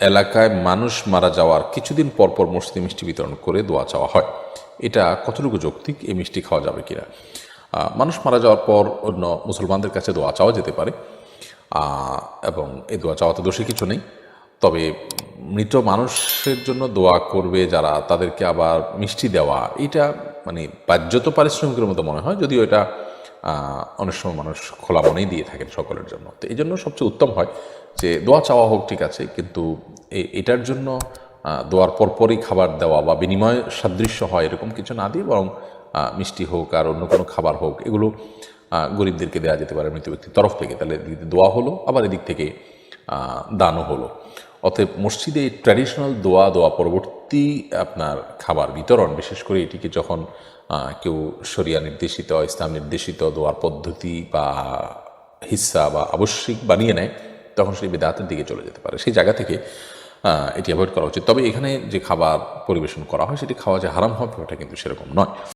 এলাকায় মানুষ মারা যাওয়ার কিছুদিন পর পর মসজিদে মিষ্টি বিতরণ করে দোয়া চাওয়া হয়, এটা কতটুকু যৌক্তিক? এই মিষ্টি খাওয়া যাবে কিনা? মানুষ মারা যাওয়ার পর অন্য মুসলমানদের কাছে দোয়া চাওয়া যেতে পারে, এবং এই দোয়া চাওয়াতে দোষী কিছু নেই। তবে মৃত মানুষের জন্য দোয়া করবে যারা, তাদেরকে আবার মিষ্টি দেওয়া, এটা মানে বাহ্যত পারিশ্রমিকের মতো মনে হয়, যদিও এটা অনেক সময় মানুষ খোলা মনেই দিয়ে থাকেন সকলের জন্য। তো এই জন্য সবচেয়ে উত্তম হয় যে দোয়া চাওয়া হোক, ঠিক আছে, কিন্তু এটার জন্য দোয়ার পরপরই খাবার দেওয়া বা বিনিময় সাদৃশ্য হয় এরকম কিছু না দিয়ে, বরং মিষ্টি হোক আর অন্য কোনো খাবার হোক, এগুলো গরিবদেরকে দেওয়া যেতে পারে মৃত ব্যক্তির তরফ থেকে। তাহলে এদিক দোয়া হলো, আবার এদিক থেকে দানও হলো। অতএব মসজিদে ট্র্যাডিশনাল দোয়া পরবর্তী আপনার খাবার বিতরণ, বিশেষ করে এটিকে যখন কেউ শরিয়া নির্দেশিত, ইসলাম নির্দেশিত দোয়ার পদ্ধতি বা হিস্সা বা আবশ্যিক বানিয়ে নেয়, তখন সেই বিদআতের দিকে চলে যেতে পারে। সেই জায়গা থেকে এটি অ্যাভয়েড করা উচিত। তবে এখানে যে খাবার পরিবেশন করা হয় সেটি খাওয়া যে হারাম হবে, ওটা কিন্তু সেরকম নয়।